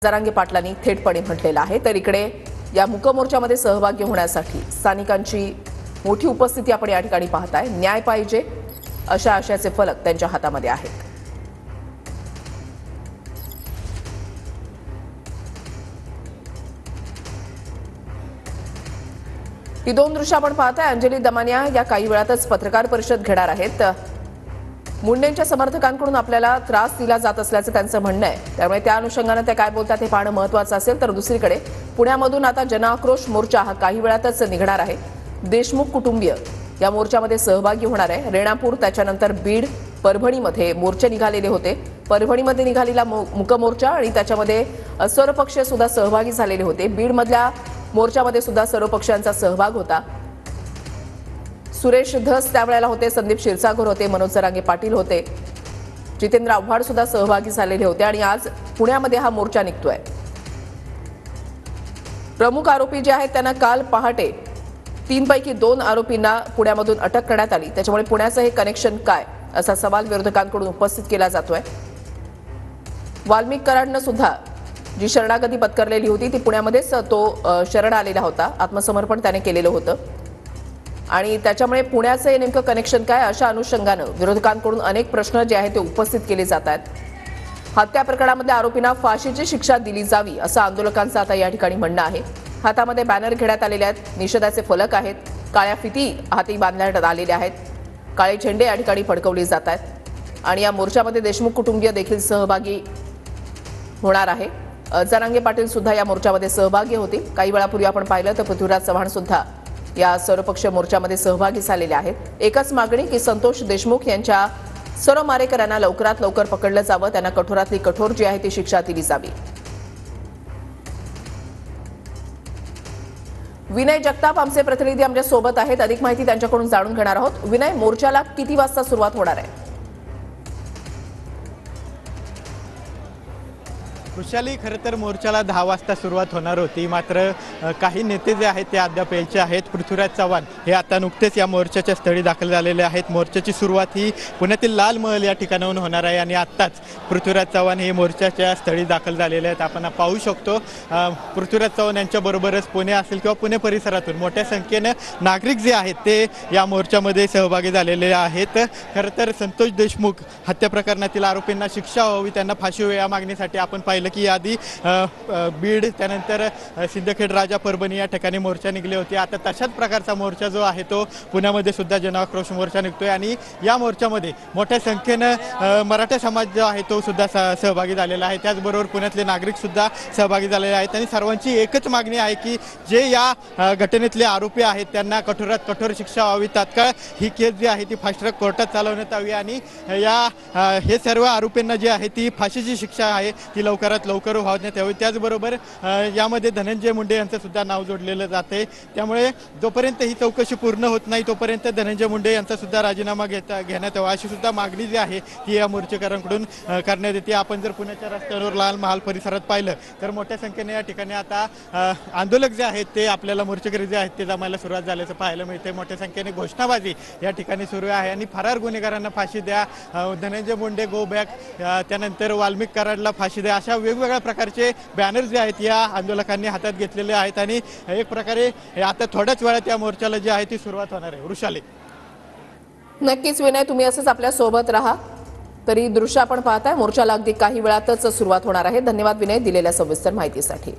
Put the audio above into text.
जरांगे पाटलांनी थेटपणे म्हटलेलं आहे। तर इकडे या मूकमोर्चामध्ये सहभागी होण्यासाठी स्थानिकांची मोठी उपस्थिती आपण या ठिकाणी पाहताय। न्याय पाहिजे अशा आशयाचे फलक त्यांच्या हातामध्ये आहेत। ही दोन दृश्य आपण पाहताय। अंजली दमानिया या काही वेळातच पत्रकार परिषद घेणार आहेत। मुंडेंच्या समर्थकांकडून आपल्याला त्रास दिला जात असल्याचं त्यांचं म्हणणं आहे। त्यामुळे त्या अनुषंगाने ते काय बोलतात हे पाहणं महत्त्वाचं असेल। तर दुसरीकडे पुण्यामधून आता जनआक्रोश मोर्चा हा काही वेळातच निघणार आहे। देशमुख कुटुंबीय या मोर्चामध्ये सहभागी होणार आहे। रेणापूर त्याच्यानंतर बीड परभणीमध्ये मोर्चे निघालेले होते। परभणीमध्ये निघालेला मूकमोर्चा आणि त्याच्यामध्ये सर्वपक्षीय सुद्धा सहभागी झालेले होते। बीडमधल्या मोर्चामध्ये सुद्धा सर्व पक्षांचा सहभाग होता। सुरेश धस त्यावेळेला होते, संदीप क्षीरसागर होते, मनोज जरांगे पाटील होते, जितेंद्र आव्हाड सुद्धा सहभागी झालेले होते आणि आज पुण्यामध्ये हा मोर्चा निघतोय। प्रमुख आरोपी जे आहेत त्यांना काल पहाटे 3 पैकी 2 आरोपींना पुण्यामधून अटक करण्यात आली। त्याच्यामुळे पुण्याचं हे कनेक्शन काय असा सवाल विरोधकांकडून उपस्थित केला जातोय। वाल्मिक कराडनं सुद्धा जी शरणागती पत्करलेली होती ती पुण्यामध्येच तो शरण आलेला होता, आत्मसमर्पण त्याने केलेलं होतं आणि त्याच्यामुळे पुण्याचं हे नेमकं कनेक्शन काय अशा अनुषंगानं विरोधकांकडून अनेक प्रश्न जे आहेत ते उपस्थित केले जात आहेत। हत्या प्रकरणामध्ये आरोपींना फाशीची शिक्षा दिली जावी असं आंदोलकांचं आता या ठिकाणी म्हणणं आहे। हातामध्ये बॅनर घेण्यात आलेले आहेत, निषेधाचे फलक आहेत, काळ्या फिती हाती बांधण्यात आलेल्या आहेत, काळे झेंडे या ठिकाणी फडकवले जात आहेत आणि या मोर्चामध्ये देशमुख कुटुंबीय देखील सहभागी होणार आहे। जरांगे पाटील सुद्धा या मोर्चामध्ये सहभागी होतील। काही वेळापूर्वी आपण पाहिलं तर पृथ्वीराज चव्हाण सुद्धा या सर्वपक्षीय मोर्चामध्ये सहभागी झालेले आहेत। एकच मागणी की संतोष देशमुख यांच्या सर्व मारेकऱ्यांना लवकरात लवकर पकडलं जावं, त्यांना कठोरातली कठोर जी आहे ती शिक्षा दिली जावी। विनय जगताप आमचे प्रतिनिधी आमच्या सोबत आहेत, अधिक माहिती त्यांच्याकडून जाणून घेणार आहोत। विनय, मोर्चाला किती वाजता सुरुवात होणार आहे? खुशाली, खरं तर मोर्चाला 10 वाजता सुरुवात होणार होती, मात्र काही नेते जे आहेत ते अद्याप यायचे आहेत। पृथ्वीराज चव्हाण हे आता नुकतेच या मोर्चाच्या स्थळी दाखल झालेले आहेत। मोर्चाची सुरुवात ही पुण्यातील लाल महल या ठिकाणाहून होणार आहे आणि आत्ताच पृथ्वीराज चव्हाण हे मोर्चाच्या स्थळी दाखल झालेले आहेत। आपण पाहू शकतो पृथ्वीराज चव्हाण यांच्याबरोबरच पुणे असेल किंवा पुणे परिसरातून मोठ्या संख्येनं नागरिक जे आहेत ते या मोर्चामध्ये सहभागी झालेले आहेत। खरं तर संतोष देशमुख हत्या प्रकरणातील आरोपींना शिक्षा व्हावी, त्यांना फाशी व्हावी या मागणीसाठी आपण पाहिलं की आधी बीड त्यानंतर सिंदखेड राजा परभणी या ठिकाणी मोर्चा निघले होते। आता तशाच प्रकारचा मोर्चा जो आहे तो पुण्यामध्ये सुद्धा जनआक्रोश मोर्चा निघतोय आणि या मोर्चामध्ये मोठ्या संख्येनं मराठा समाज जो आहे तो सुद्धा सहभागी झालेला आहे। त्याचबरोबर पुण्यातले नागरिक सुद्धा सहभागी झालेले आहेत आणि सर्वांची एकच मागणी आहे की जे या घटनेतले आरोपी आहेत त्यांना कठोरात कठोर शिक्षा व्हावी। तात्काळ ही केस जी आहे ती फास्ट ट्रॅक कोर्टात चालवण्यात यावी आणि हे सर्व आरोपींना जी आहे ती फाशीची शिक्षा आहे ती लवकरात लवकर व्हावण्यात यावी। त्याचबरोबर यामध्ये धनंजय मुंडे यांचं सुद्धा नाव जोडलेलं जाते। त्यामुळे जोपर्यंत ही चौकशी पूर्ण होत नाही तोपर्यंत धनंजय मुंडे यांचा सुद्धा राजीनामा घेण्यात यावा अशी सुद्धा मागणी जी आहे ती या मोर्चेकरांकडून करण्यात येते। आपण जर पुण्याच्या रस्त्यावर लाल महाल परिसरात पाहिलं तर मोठ्या संख्येने या ठिकाणी आता आंदोलक जे आहेत ते आपल्याला मोर्चेकरी जे आहेत ते जमायला सुरुवात झाल्याचं पाहायला मिळते। मोठ्या संख्येने घोषणाबाजी या ठिकाणी सुरू आहे आणि फरार गुन्हेगारांना फाशी द्या, धनंजय मुंडे गो बॅक, त्यानंतर वाल्मिक कराडला फाशी द्या अशा वेगवेगळ्या प्रकारचे बॅनर जे आहेत या आंदोलकांनी हातात घेतलेले आहेत आणि एक प्रकारे आता थोड्याच वेळात या मोर्चाला जी आहे ती सुरुवात होणार आहे। वृषाली, नक्कीच विनय, तुम्ही असंच आपल्या सोबत राहा। तरी दृश्य आपण पाहताय, मोर्चाला अगदी काही वेळातच सुरुवात होणार आहे। धन्यवाद विनय दिलेल्या सविस्तर माहितीसाठी।